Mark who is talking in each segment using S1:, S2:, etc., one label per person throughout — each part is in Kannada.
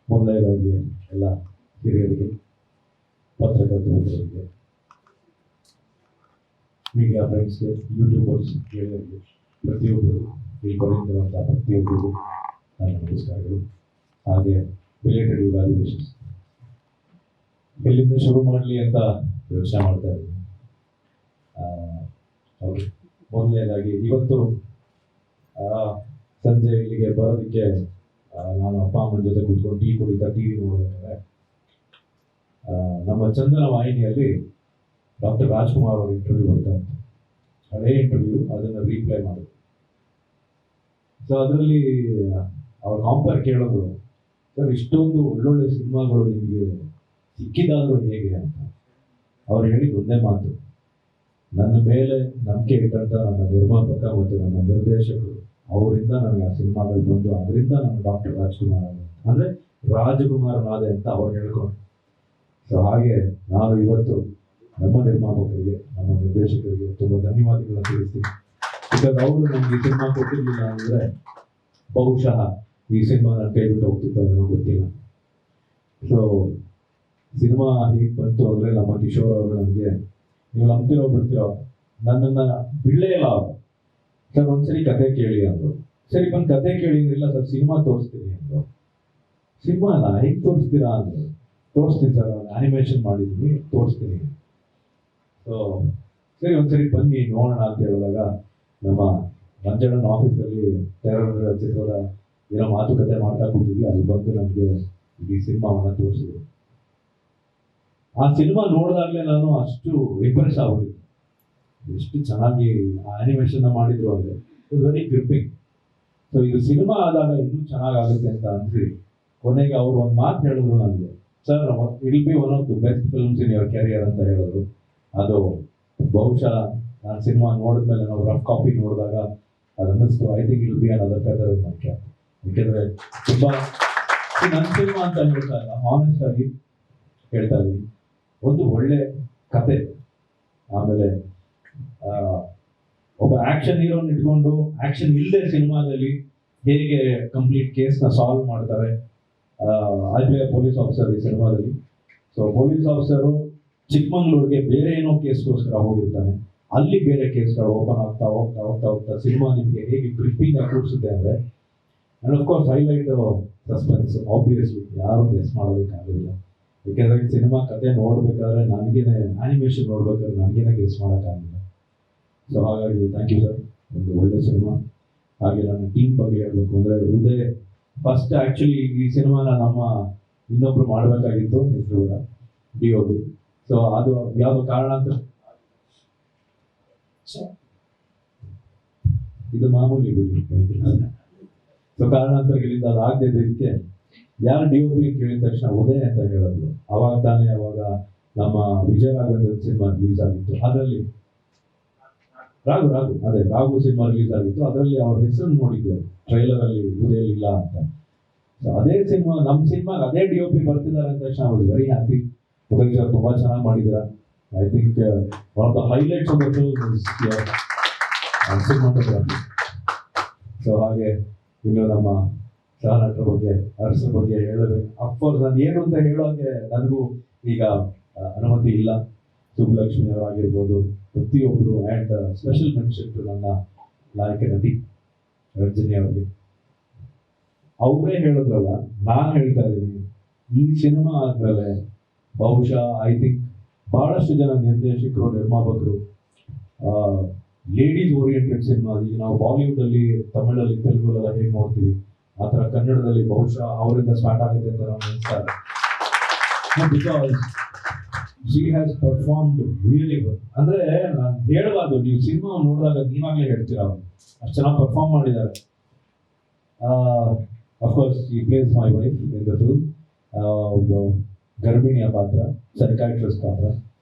S1: ಮೊದಲನೇದಾಗಿ ಎಲ್ಲ ಹಿರಿಯರಿಗೆ, ಪತ್ರಕರ್ತ ಮಿತ್ರರಿಗೆ, ಮೀಡಿಯಾ ಫ್ರೆಂಡ್ಸ್ಗೆ, ಯೂಟ್ಯೂಬರ್ಸ್ ಗೆಳೆಯರಿಗೆ, ಪ್ರತಿಯೊಬ್ಬರು ಇಲ್ಲಿ ಬರೆದಿರುವಂಥ ಪ್ರತಿಯೊಬ್ಬರಿಗೂ ನನ್ನ ನಮಸ್ಕಾರಗಳು. ಹಾಗೆ ರಿಲೇಟೆಡ್ ಯುಗಾದಿ ವಿಶೇಷ ಎಲ್ಲಿಂದ ಶುರು ಮಾಡಲಿ ಅಂತ ಯೋಚನೆ ಮಾಡ್ತಾ ಇದ್ದೀನಿ. ಮೊದಲನೇದಾಗಿ ಇವತ್ತು ಸಂಜೆ ಇಲ್ಲಿಗೆ ಬರೋದಕ್ಕೆ ನಾನು ಅಪ್ಪ ಅಮ್ಮನ ಜೊತೆ ಕೂತ್ಕೊಂಡು ಟೀ ಕುಡಿತಾ ಟಿವಿ ನೋಡ್ಬೇಕಾದ್ರೆ ನಮ್ಮ ಚಂದನ ವಾಹಿನಿಯಲ್ಲಿ ಡಾಕ್ಟರ್ ರಾಜ್ಕುಮಾರ್ ಅವ್ರ ಇಂಟರ್ವ್ಯೂ ಬರ್ತಾ ಇತ್ತು. ಅದೇ ಇಂಟರ್ವ್ಯೂ ಅದನ್ನು ರೀಪ್ಲೈ ಮಾಡಿದ್ರು. ಸೊ ಅದರಲ್ಲಿ ಅವ್ರ ಕಾಂಪೇರ್ ಕೇಳಿದ್ರು, ಸರ್ ಇಷ್ಟೊಂದು ಒಳ್ಳೊಳ್ಳೆ ಸಿನಿಮಾಗಳು ನಿಮಗೆ ಸಿಕ್ಕಿದಾದರೂ ಹೇಗೆ ಅಂತ. ಅವ್ರು ಹೇಳಿದ ಒಂದೇ ಮಾತು, ನನ್ನ ಮೇಲೆ ನಂಬಿಕೆ ಇಟ್ಟಂತ ನನ್ನ ನಿರ್ಮಾಪಕ ಮತ್ತು ನನ್ನ ನಿರ್ದೇಶಕರು, ಅವರಿಂದ ನನಗೆ ಆ ಸಿನಿಮಾಗಳು ಬಂದು ಅದರಿಂದ ನಾನು ಡಾಕ್ಟರ್ ರಾಜ್ಕುಮಾರ್ ಅಂದರೆ ರಾಜಕುಮಾರನಾದೆ ಅಂತ ಅವ್ರು ಹೇಳ್ಕೊಂಡು. ಸೊ ಹಾಗೆ ನಾನು ಇವತ್ತು ನಮ್ಮ ನಿರ್ಮಾಪಕರಿಗೆ, ನಮ್ಮ ನಿರ್ದೇಶಕರಿಗೆ ತುಂಬ ಧನ್ಯವಾದಗಳನ್ನ ತಿಳಿಸ್ತೀನಿ. ಬಿಕಾಸ್ ಅವರು ನಮ್ಗೆ ಈ ಸಿನಿಮಾ ಕೊಟ್ಟಿರಲಿಲ್ಲ ಅಂದರೆ ಬಹುಶಃ ಈ ಸಿನಿಮಾ ನಾನು ಕೈ ಬಿಟ್ಟು ಹೋಗ್ತಿತ್ತು ಅನ್ನೋ ಗೊತ್ತಿಲ್ಲ. ಸೊ ಸಿನಿಮಾ ಹೇಗೆ ಬಂತು ಅಂದರೆ ನಮ್ಮ ಕಿಶೋರ್ ಅವರು ನನಗೆ, ನೀವು ನಂಬ್ತಿರೋ ಬಿಡ್ತಿರೋ, ನನ್ನನ್ನು ಬಿಡಲೇ ಇಲ್ಲ ಅವರು. ಸರ್ ಒಂದ್ಸರಿ ಕತೆ ಕೇಳಿ ಅಂದರು. ಸರಿ ಬಂದು ಕತೆ ಕೇಳಿದ್ರಿಲ್ಲ ಸರ್, ಸಿನಿಮಾ ತೋರಿಸ್ತೀನಿ ಅಂದರು. ಸಿನಿಮಾನ ಹೆಂಗೆ ತೋರಿಸ್ತೀರಾ ಅಂದರು. ತೋರಿಸ್ತೀನಿ ಸರ್, ನಾನು ಆ್ಯನಿಮೇಷನ್ ಮಾಡಿದ್ದೀನಿ, ತೋರಿಸ್ತೀನಿ. ಸೊ ಸರಿ ಒಂದ್ಸರಿ ಬನ್ನಿ ನೋಡೋಣ ಅಂತ ಹೇಳಿದಾಗ ನಮ್ಮ ಮಂಜಣ್ಣನ ಆಫೀಸಲ್ಲಿ ಟೆರರ್ ಚಿತ್ರದ ಏನೋ ಮಾತುಕತೆ ಮಾಡ್ತಾ ಕೂತಿದ್ವಿ. ಅಲ್ಲಿ ಬಂದು ನನಗೆ ಇಡೀ ಸಿನಿಮಾವನ್ನು ತೋರಿಸಿದ್ರು. ಆ ಸಿನಿಮಾ ನೋಡಿದಾಗಲೇ ನಾನು ಅಷ್ಟು ಇಂಪ್ರೆಸ್ ಆಗ್ಬಿಟ್ಟಿದ್ದೆ. ಎಷ್ಟು ಚೆನ್ನಾಗಿ ಆನಿಮೇಷನ್ ಮಾಡಿದ್ರು ಅಂದರೆ ಇಟ್ ವೆರಿ ಗ್ರಿಪ್ಪಿಂಗ್. ಸೊ ಇದು ಸಿನಿಮಾ ಆದಾಗ ಇನ್ನೂ ಚೆನ್ನಾಗಾಗುತ್ತೆ ಅಂತ ಅನ್ಸಿ ಕೊನೆಗೆ ಅವರು ಒಂದು ಮಾತು ಹೇಳಿದ್ರು ನನಗೆ, sir it will be one of the best films in your carrier ಅಂತ ಹೇಳಿದ್ರು. ಅದು ಬಹುಶಃ ನಾನು ಸಿನಿಮಾ ನೋಡಿದ್ಮೇಲೆ ನಾವು ರಫ್ ಕಾಪಿ ನೋಡಿದಾಗ ಅದು ಅನ್ನಿಸ್ತು, I think it will be another feather in my cap. ಯಾಕೆಂದರೆ ತುಂಬ ನನ್ನ ಸಿನಿಮಾ ಅಂತ ಹೇಳ್ತಾ ಇಲ್ಲ, ಹಾನೆಸ್ಟ್ ಆಗಿ ಹೇಳ್ತಾ ಇದ್ದೀನಿ. ಒಂದು ಒಳ್ಳೆ ಕತೆ, ಆಮೇಲೆ ಒಬ್ಬ ಆಕ್ಷನ್ ಹೀರೋನ್ ಇಟ್ಕೊಂಡು ಆಕ್ಷನ್ ಇಲ್ಲದೆ ಸಿನಿಮಾದಲ್ಲಿ ಹೇಗೆ ಕಂಪ್ಲೀಟ್ ಕೇಸ್ನ ಸಾಲ್ವ್ ಮಾಡ್ತಾರೆ. ಐ ಪ್ಲೇ ಪೊಲೀಸ್ ಆಫೀಸರ್ ಈ ಸಿನಿಮಾದಲ್ಲಿ. ಸೊ ಪೊಲೀಸ್ ಆಫೀಸರು ಚಿಕ್ಕಮಂಗ್ಳೂರಿಗೆ ಬೇರೆ ಏನೋ ಕೇಸ್ಗೋಸ್ಕರ ಹೋಗಿರ್ತಾನೆ. ಅಲ್ಲಿ ಬೇರೆ ಕೇಸ್ಗಳು ಓಪನ್ ಆಗ್ತಾ ಹೋಗ್ತಾ ಹೋಗ್ತಾ ಹೋಗ್ತಾ ಸಿನಿಮಾ ನಿಮಗೆ ಹೇಗೆ ಗ್ರಿಪ್ಪಿಂಗ್ ಆಗಿ ಕೂರಿಸುತ್ತೆ ಅಂದರೆ, and of course highlight suspense. Obviously ಯಾರು ಗೆಸ್ ಮಾಡೋದಕ್ಕಾಗೋದಿಲ್ಲ. ಯಾಕೆಂದರೆ ಸಿನಿಮಾ ಕತೆ ನೋಡಬೇಕಾದ್ರೆ ನನಗೇನೆ, ಆ್ಯನಿಮೇಷನ್ ನೋಡ್ಬೇಕಾದ್ರೆ ನನಗೇನೆ ಗೆಸ್ ಮಾಡೋಕ್ಕಾಗಿಲ್ಲ. ಸೊ ಹಾಗಾಗಿ ಥ್ಯಾಂಕ್ ಯು ಸರ್, ಒಂದು ಒಳ್ಳೆ ಸಿನಿಮಾ. ಹಾಗೆ ನನ್ನ ಟೀಮ್ ಬಗ್ಗೆ ಹೇಳಬೇಕು ಅಂದರೆ, ಉದಯ್ ಫಸ್ಟ್ ಆ್ಯಕ್ಚುಲಿ ಈ ಸಿನಿಮಾನ ನಮ್ಮ ಇನ್ನೊಬ್ರು ಮಾಡಬೇಕಾಗಿತ್ತು, ಹೆಸರು ಕೂಡ DOP. ಸೊ ಅದು ಯಾವುದೋ ಕಾರಣ ಅಂತ, ಇದು ಮಾಮೂಲಿ ಬಿಡಿ. ಸೊ ಕಾರಣಾಂತರಗಳಿಂದ ಅದು ಆಗದೆ ಇದಕ್ಕೆ ಯಾರು DOP ಕೇಳಿದ ತಕ್ಷಣ ಉದಯ್ ಅಂತ ಹೇಳಿದ್ರು. ಅವಾಗ ತಾನೇ ಅವಾಗ ನಮ್ಮ ವಿಜಯ ರಾಘವೇಂದ್ರ ಸಿನಿಮಾ ರಿಲೀಸ್ ಆಗಿತ್ತು. ಅದರಲ್ಲಿ ರಾಘು ಸಿನಿಮಾ ರಿಲೀಸ್ ಆಗಿತ್ತು. ಅದರಲ್ಲಿ ಅವ್ರ ಹೆಸರನ್ನು ನೋಡಿದ್ರು ಟ್ರೈಲರ್ ಅಲ್ಲಿ, ಉದಯ್ ಇಲ್ಲ ಅಂತ. ಸೊ ಅದೇ ಸಿನಿಮಾ, ನಮ್ಮ ಸಿನಿಮಾಗೆ ಅದೇ DOP ಬರ್ತಿದ್ದಾರೆ ಅಂತ ತಕ್ಷಣ I was very happy. Uday sir ತುಂಬಾ ಚೆನ್ನಾಗಿ ಮಾಡಿದ್ದೀರಾ. I think one of the highlights of the film is cinematography. So ಹಾಗೆ ಇನ್ನು ನಮ್ಮ ಸಹನಟರ ಬಗ್ಗೆ, ಅರಸರ ಬಗ್ಗೆ ಹೇಳಬೇಕು. ಅಫ್ಕೋರ್ಸ್ ನಾನು ಏನು ಅಂತ ಹೇಳೋಕೆ ನನಗೂ ಈಗ ಅನುಮತಿ ಇಲ್ಲ. ಸುಬ್ಬಲಕ್ಷ್ಮಿ ಅವರಾಗಿರ್ಬೋದು, ಪ್ರತಿಯೊಬ್ಬರು. ಆ್ಯಂಡ್ ಸ್ಪೆಷಲ್ ಮೆನ್ಷನ್ ಟು ನನ್ನ ನಾಯಕ ನಟಿ ರಂಜನಿ ಅವರಿಗೆ. ಅವರೇ ಹೇಳಿದ್ರಲ್ಲ, ನಾನು ಹೇಳ್ತಾ ಇದ್ದೀನಿ, ಈ ಸಿನಿಮಾ ಆದಮೇಲೆ ಬಹುಶಃ ಐ ಥಿಂಕ್ ಭಾಳಷ್ಟು ಜನ ನಿರ್ದೇಶಕರು, ನಿರ್ಮಾಪಕರು ಲೇಡೀಸ್ ಓರಿಯೆಂಟೆಡ್ ಸಿನಿಮಾ, ಈಗ ನಾವು ಬಾಲಿವುಡಲ್ಲಿ, ತಮಿಳಲ್ಲಿ, ತೆಲುಗುಲೆಲ್ಲ ಹೇಗೆ ನೋಡ್ತೀವಿ, ಆ ಥರ ಕನ್ನಡದಲ್ಲಿ ಬಹುಶಃ ಅವರಿಂದ ಸ್ಟಾರ್ಟ್ ಆಗುತ್ತೆ ಅಂತ ನಾವು ಅನಿಸ್ತಾರೆ. Because she has performed really good. ಅಂದರೆ ನಾನು ಹೇಳಬಾರ್ದು, ನೀವು ಸಿನಿಮಾ ನೋಡಿದಾಗ ನೀವಾಗಲೇ ಹೇಳ್ತೀರ ಅವರು ಅಷ್ಟು ಚೆನ್ನಾಗಿ ಪರ್ಫಾರ್ಮ್ ಮಾಡಿದ್ದಾರೆ. ಅಫ್ಕೋರ್ಸ್ ಈ place my wife in the film. ಒಂದು ಗರ್ಭಿಣಿಯ ಪಾತ್ರ, ಸೈಕಾಟ್ರಿಸ್ಟ್ ಪಾತ್ರ.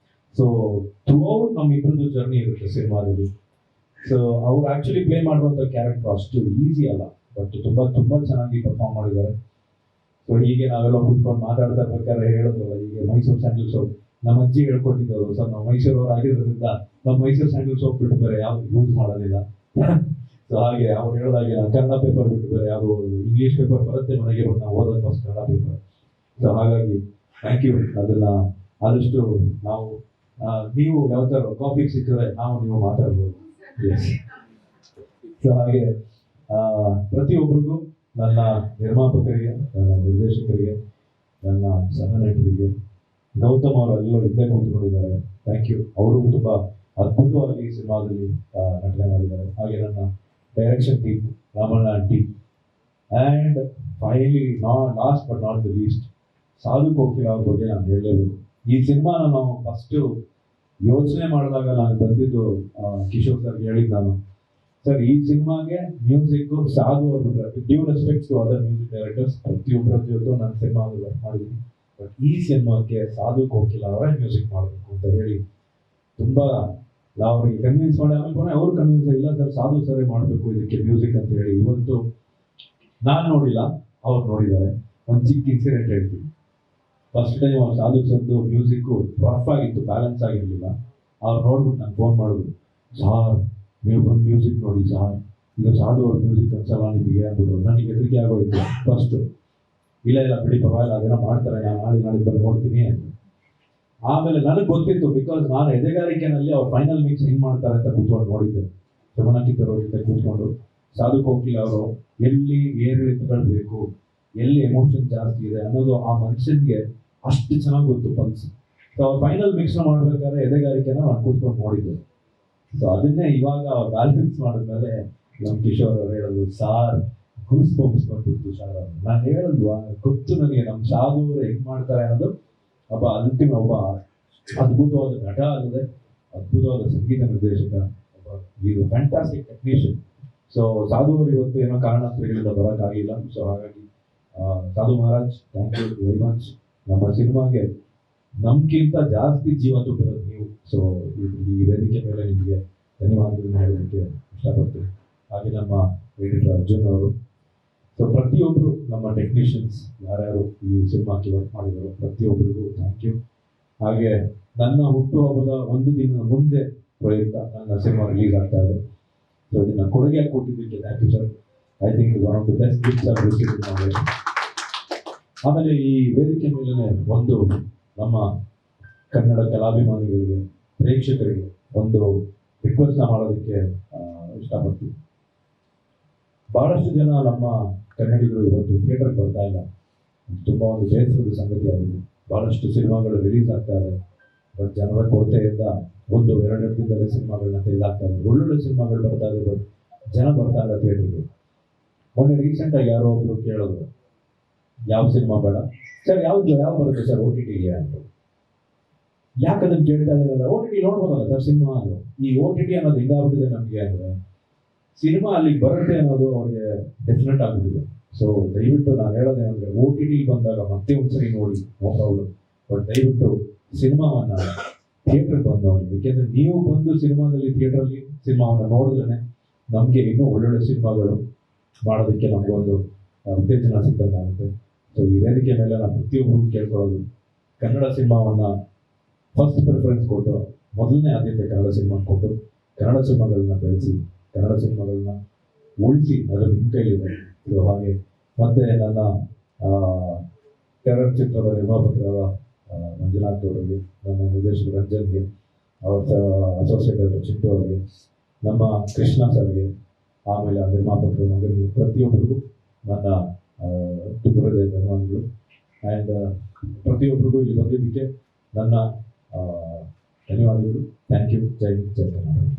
S1: ಸೊ ಥ್ರೂ ಔಟ್ ನಮ್ಮಿಬ್ಬರದ್ದು ಜರ್ನಿ ಇರುತ್ತೆ ಸಿನಿಮಾದಲ್ಲಿ. ಸೊ ಅವ್ರು ಆ್ಯಕ್ಚುಲಿ ಪ್ಲೇ ಮಾಡುವಂಥ ಕ್ಯಾರೆಕ್ಟರ್ ಅಷ್ಟು ಈಸಿ ಅಲ್ಲ, ಬಟ್ ತುಂಬ ತುಂಬ ಚೆನ್ನಾಗಿ ಪರ್ಫಾರ್ಮ್ ಮಾಡಿದ್ದಾರೆ. ಸೊ ಹೀಗೆ ನಾವೆಲ್ಲ ಕೂತ್ಕೊಂಡು ಮಾತಾಡ್ತಾ ಇರ್ಬೇಕಾದ್ರೆ ಹೇಳಿದ್ರಲ್ಲ, ಹೀಗೆ ಮೈಸೂರು ಸ್ಯಾಂಡಲ್ ಸೋಪ್ ನಮ್ಮ ಅಜ್ಜಿ ಹೇಳ್ಕೊಟ್ಟಿದ್ದವರು. ಸರ್ ನಾವು ಮೈಸೂರವ್ರು ಆಗಿರೋದ್ರಿಂದ ನಮ್ಮ ಮೈಸೂರು ಸ್ಯಾಂಡಲ್ ಸೋಪ್ ಬಿಟ್ಟು ಬೇರೆ ಯಾವುದು ಯೂಸ್ ಮಾಡೋದಿಲ್ಲ. ಸೊ ಹಾಗೆ ಅವ್ರು ಹೇಳಿದಾಗೆ ನಾನು ಕನ್ನಡ ಪೇಪರ್ ಬಿಟ್ಟು ಬೇರೆ ಯಾವುದು, ಇಂಗ್ಲೀಷ್ ಪೇಪರ್ ಬರುತ್ತೆ ಮನೆಗೆ, ಬಟ್ ನಾವು ಓದೋದು ಫಸ್ಟ್ ಕನ್ನಡ ಪೇಪರ್. ಸೊ ಹಾಗಾಗಿ ಥ್ಯಾಂಕ್ ಯು. ಅದನ್ನ ಆದಷ್ಟು ನಾವು ನೀವು ಯಾವ ಥರ ಕಾಫಿ ಸಿಕ್ಕಿದ್ರೆ ನಾವು ನೀವು ಮಾತಾಡ್ಬೋದು. ಎಸ್. ಸೊ ಹಾಗೆ ಪ್ರತಿಯೊಬ್ಬರಿಗೂ, ನನ್ನ ನಿರ್ಮಾಪಕರಿಗೆ, ನನ್ನ ನಿರ್ದೇಶಕರಿಗೆ, ನನ್ನ ಸಹ ನಟರಿಗೆ, ಗೌತಮ್ ಅವರೆಲ್ಲರೂ ಹಿಂದೆ ಕೂತ್ಕೊಂಡಿದ್ದಾರೆ, ಥ್ಯಾಂಕ್ ಯು. ಅವರು ತುಂಬ ಅದ್ಭುತವಾಗಿ ಸಿನಿಮಾದಲ್ಲಿ ನಟನೆ ಮಾಡಿದ್ದಾರೆ. ಹಾಗೆ ನನ್ನ direction team, Ramanna aunty, and finally last but not the least Sadhu Kokila ಅವ್ರ ಬಗ್ಗೆ ನಾನು ಹೇಳಲೇಬೇಕು. ಈ ಸಿನಿಮಾನ ನಾವು ಫಸ್ಟು ಯೋಚನೆ ಮಾಡಿದಾಗ ನಾನು ಬಂದಿದ್ದು ಕಿಶೋರ್ ಸರ್ಗೆ ಹೇಳಿದ್ದು ನಾನು, ಸರ್ ಈ ಸಿನಿಮಾಗೆ ಮ್ಯೂಸಿಕ್ಕು ಸಾಧು ಅವ್ರು ಬಿಟ್ಟರೆ, due respects to other music directors, ಪ್ರತಿಯೊಬ್ಬರ ಜೊತೆ ನಾನು ಸಿನಿಮಾದಲ್ಲಿ ವರ್ಕ್ ಮಾಡಿದ್ದೀನಿ, ಬಟ್ ಈ ಸಿನಿಮಾಕ್ಕೆ ಸಾಧು ಕೋಕಿಲ ಅವರೇ ಮ್ಯೂಸಿಕ್ ಮಾಡಬೇಕು ಅಂತ ಹೇಳಿ ತುಂಬ ಅವ್ರಿಗೆ ಕನ್ವಿನ್ಸ್ ಮಾಡಿ, ಆಮೇಲೆ ಅವ್ರು ಕನ್ವಿನ್ಸ್ ಇಲ್ಲ ಸರ್ ಸಾಧು ಸರೇ ಮಾಡಬೇಕು ಇದಕ್ಕೆ ಮ್ಯೂಸಿಕ್ ಅಂತ ಹೇಳಿ. ಇವತ್ತು ನಾನು ನೋಡಿಲ್ಲ, ಅವ್ರು ನೋಡಿದ್ದಾರೆ. ಒಂದು ಚಿಕ್ಕ ಇನ್ಸಿಡೆಂಟ್ ಹೇಳ್ತೀನಿ. ಫಸ್ಟ್ ಟೈಮ್ ಅವ್ರು ಸಾಧು ಸರ್ದು ಮ್ಯೂಸಿಕ್ಕು ರಫ್ ಆಗಿತ್ತು, ಬ್ಯಾಲೆನ್ಸ್ ಆಗಿರಲಿಲ್ಲ. ಅವ್ರು ನೋಡ್ಬಿಟ್ಟು ನಾನು ಫೋನ್ ಮಾಡಿದ್ರು, ಸಾರ್ ನೀವು ಬಂದು ಮ್ಯೂಸಿಕ್ ನೋಡಿ ಸಾರ್, ಈಗ ಸಾಧು ಅವ್ರ ಮ್ಯೂಸಿಕ್ ಅನ್ಸಲ್ಲ ನಿಮಗೆ ಅಂದ್ಬಿಟ್ರು. ನನಗೆ ಹೆದರಿಕೆ ಆಗೋಯ್ತು ಫಸ್ಟ್. ಇಲ್ಲ ಬಿಡಿ ಪರವಾಗಿಲ್ಲ, ಅದೇನೋ ಮಾಡ್ತಾರೆ, ನಾನು ನಾಳೆ ಬಂದು ನೋಡ್ತೀನಿ ಅಂತ. ಆಮೇಲೆ ನನಗೆ ಗೊತ್ತಿತ್ತು, ಬಿಕಾಸ್ ನಾನು ಎದೆಗಾರಿಕೆನಲ್ಲಿ ಅವ್ರು ಫೈನಲ್ ಮಿಕ್ಸ್ ಹೆಂಗೆ ಮಾಡ್ತಾರೆ ಅಂತ ಕೂತ್ಕೊಂಡು ನೋಡಿದ್ದೆ. ಶಮನ ಕಿತ್ತವ್ರ ಜೊತೆ ಕೂತ್ಕೊಂಡು ಸಾಧು ಕೋಕಿಲ ಅವರು ಎಲ್ಲಿ ಏರಿಳಿತಗಳು ಬೇಕು, ಎಲ್ಲಿ ಎಮೋಷನ್ ಜಾಸ್ತಿ ಇದೆ ಅನ್ನೋದು ಆ ಮನುಷ್ಯನಿಗೆ ಅಷ್ಟು ಚೆನ್ನಾಗಿ ಗೊತ್ತು ಪಲ್ಸ್. ಸೊ ಅವ್ರು ಫೈನಲ್ ಮಿಕ್ಸ್ ಮಾಡ್ಬೇಕಾದ್ರೆ ಎದೆಗಾರಿಕೆನ ನಾನು ಕೂತ್ಕೊಂಡು ನೋಡಿದ್ದೆ. ಸೊ ಅದನ್ನೇ ಇವಾಗ ಬ್ಯಾಲೆನ್ಸ್ ಮಾಡಿದ್ಮೇಲೆ ನಮ್ಮ ಕಿಶೋರ್ ಅವರು ಹೇಳೋದು, ಸಾರ್ ಗೂಸ್ ಬಂಪ್ಸ್ ಬಂದ್ಬಿಡ್ತು ಸರ್. ನಾನು ಹೇಳಲ್ವಾ, ಗೊತ್ತು ನನಗೆ ನಮ್ಮ ಸಾಧು ಅವರು ಹೆಂಗ್ ಮಾಡ್ತಾರೆ ಅನ್ನೋದು. ಒಬ್ಬ ಅಂತಿಮ ಒಬ್ಬ ಅದ್ಭುತವಾದ ನಟ ಅಲ್ಲದೆ ಅದ್ಭುತವಾದ ಸಂಗೀತ ನಿರ್ದೇಶಕ, ಒಬ್ಬ ಇದು ಫ್ಯಾಂಟಾಸ್ಟಿಕ್ ಟೆಕ್ನಿಷಿಯನ್. ಸೊ ಸಾಧು ಅವರು ಇವತ್ತು ಏನೋ ಕಾರಣಾಂತರಗಳಿಂದ ಬರೋಕ್ಕಾಗಿಲ್ಲ. ಸೊ ಹಾಗಾಗಿ Sadhu Maharaj, thank you very much. ನಮ್ಮ ಸಿನಿಮಾಗೆ ನಮ್ಗಿಂತ ಜಾಸ್ತಿ ಜೀವ ತುಂಬಿರೋದು ನೀವು. ಸೊ ಈ ವೇದಿಕೆ ಮೇಲೆ ನಿಮಗೆ ಧನ್ಯವಾದಗಳನ್ನ ಹೇಳೋದಕ್ಕೆ ಇಷ್ಟಪಡ್ತೀನಿ. ಹಾಗೆ ನಮ್ಮ ಎಡಿಟರ್ ಅರ್ಜುನ್ ಅವರು, ಸೊ ಪ್ರತಿಯೊಬ್ಬರು ನಮ್ಮ ಟೆಕ್ನಿಷಿಯನ್ಸ್ ಯಾರ್ಯಾರು ಈ ಸಿನಿಮಾಕ್ಕೆ ವರ್ಕ್ ಮಾಡಿದರು ಪ್ರತಿಯೊಬ್ಬರಿಗೂ ಥ್ಯಾಂಕ್ ಯು. ಹಾಗೆ ನನ್ನ ಹುಟ್ಟುಹಬ್ಬದ ಒಂದು ದಿನದ ಮುಂದೆ ಪ್ರಯುಕ್ತ ನನ್ನ ಸಿನಿಮಾ ರಿಲೀಸ್ ಆಗ್ತಾ ಇದೆ. ಸೊ ಇದನ್ನ ಕೊಡುಗೆ ಕೊಟ್ಟಿದ್ದಕ್ಕೆ thank you sir. I think is one of the best gifts of received. ಆಮೇಲೆ ಈ ವೇದಿಕೆ ಮೇಲೆ ಒಂದು ನಮ್ಮ ಕನ್ನಡ ಕಲಾಭಿಮಾನಿಗಳಿಗೆ, ಪ್ರೇಕ್ಷಕರಿಗೆ ಒಂದು ರಿಕ್ವೆಸ್ಟ್ನ ಮಾಡೋದಕ್ಕೆ ಇಷ್ಟಪಡ್ತೀವಿ. ಬಹಳಷ್ಟು ಜನ ನಮ್ಮ ಕನ್ನಡಿಗರು ಇವತ್ತು ಥಿಯೇಟರ್ಗೆ ಬರ್ತಾ ಇಲ್ಲ. ತುಂಬ ಒಂದು ಬೇಸರದ ಸಂಗತಿ ಆಗಿದೆ. ಬಹಳಷ್ಟು ಸಿನಿಮಾಗಳು ರಿಲೀಸ್ ಆಗ್ತಾ ಇದೆ, ಬಟ್ ಜನರ ಕೊರತೆಯಿಂದ 1-2 ದಿನದಲ್ಲೇ ಸಿನಿಮಾಗಳನ್ನ ತೆಗೆದಾಗ್ತಾ ಇದೆ. ಒಳ್ಳೊಳ್ಳೆ ಸಿನಿಮಾಗಳು ಬರ್ತಾ ಇದೆ, ಬಟ್ ಜನ ಬರ್ತಾ ಇಲ್ಲ ಥಿಯೇಟರ್ಗೆ. ಮೊನ್ನೆ ರೀಸೆಂಟಾಗಿ ಯಾರೋ ಒಬ್ರು ಕೇಳೋದು, ಯಾವ ಸಿನಿಮಾ ಬೇಡ ಸರ್, ಯಾವ ಬರುತ್ತೆ ಸರ್ OTTಗೆ ಅಂತ. ಯಾಕೆ ಅದನ್ನು ಕೇಳ್ತಾ ಇದ್ದಾರಲ್ಲ, OTT ನೋಡ್ಬೋದಲ್ಲ ಸರ್ ಸಿನಿಮಾ ಅಂದರು. ಈ OTT ಅನ್ನೋದು ಹೆಂಗಾಗ್ಬಿಟ್ಟಿದೆ ನಮಗೆ ಅಂದರೆ, ಸಿನಿಮಾ ಅಲ್ಲಿಗೆ ಬರುತ್ತೆ ಅನ್ನೋದು ಅವ್ರಿಗೆ ಡೆಫಿನೆಟ್ ಆಗ್ಬಿಟ್ಟಿದೆ. ಸೊ ದಯವಿಟ್ಟು ನಾನು ಹೇಳೋದೇನೆಂದರೆ, OTT ಬಂದಾಗ ಮತ್ತೆ ಒಂದ್ಸರಿ ನೋಡಿ, ನೋ ಪ್ರಾಬ್ಲಮ್, ಬಟ್ ದಯವಿಟ್ಟು ಸಿನಿಮಾವನ್ನು ಥಿಯೇಟ್ರಿಗೆ ಬಂದು ನೋಡಿ. ಏಕೆಂದರೆ ನೀವು ಬಂದು ಸಿನಿಮಾದಲ್ಲಿ ಥಿಯೇಟ್ರಲ್ಲಿ ಸಿನಿಮಾವನ್ನು ನೋಡಿದ್ರೆ ನಮಗೆ ಇನ್ನೂ ಒಳ್ಳೊಳ್ಳೆ ಸಿನಿಮಾಗಳು ಮಾಡೋದಕ್ಕೆ ನಮಗೊಂದು ಉತ್ತೇಜನ ಸಿಗ್ದಂಗಾಗುತ್ತೆ. ಸೊ ಈ ವೇದಿಕೆ ಮೇಲೆ ನಾನು ಪ್ರತಿಯೊಬ್ಬರಿಗೂ ಕೇಳ್ಕೊಳ್ಳೋದು, ಕನ್ನಡ ಸಿನಿಮಾವನ್ನು ಫಸ್ಟ್ ಪ್ರಿಫರೆನ್ಸ್ ಕೊಟ್ಟು, ಮೊದಲನೇ ಆದ್ಯತೆ ಕನ್ನಡ ಸಿನಿಮಾ ಕೊಟ್ಟು, ಕನ್ನಡ ಸಿನಿಮಾಗಳನ್ನ ಬೆಳೆಸಿ, ಕನ್ನಡ ಸಿನಿಮಾಗಳನ್ನ ಉಳಿಸಿ, ಅದು ನಿಮ್ಮ ಕೈಲಿದೆ. ಸೊ ಹಾಗೆ ಮತ್ತೆ ನನ್ನ ಟೆರರ್ ಚಿತ್ರದ ನಿರ್ಮಾಪಕರಾದ ಮಂಜುನಾಥ್ ಅವರಿಗೆ, ನನ್ನ ನಿರ್ದೇಶಕ ರಂಜನ್ಗೆ, ಅವರ ಅಸೋಸಿಯೇಟ್ ಡೈರೆಕ್ಟರ್ ಚಿಂಟು ಅವರಿಗೆ, ನಮ್ಮ ಕೃಷ್ಣ ಸರ್ಗೆ, ಆಮೇಲೆ ಆ ನಿರ್ಮಾಪಕರ ಮಗನಿಗೆ, ಪ್ರತಿಯೊಬ್ಬರಿಗೂ ನನ್ನ ತುಂಬರದ ಧನ್ಯವಾದಗಳು. ಆ್ಯಂಡ್ ಪ್ರತಿಯೊಬ್ಬರಿಗೂ ಇಲ್ಲಿ ಬಂದಿದ್ದಕ್ಕೆ ನನ್ನ ಧನ್ಯವಾದಗಳು. Thank you. ಜೈ ಹಿಂದ್, ಜೈ ಕರ್ನಾಟಕ.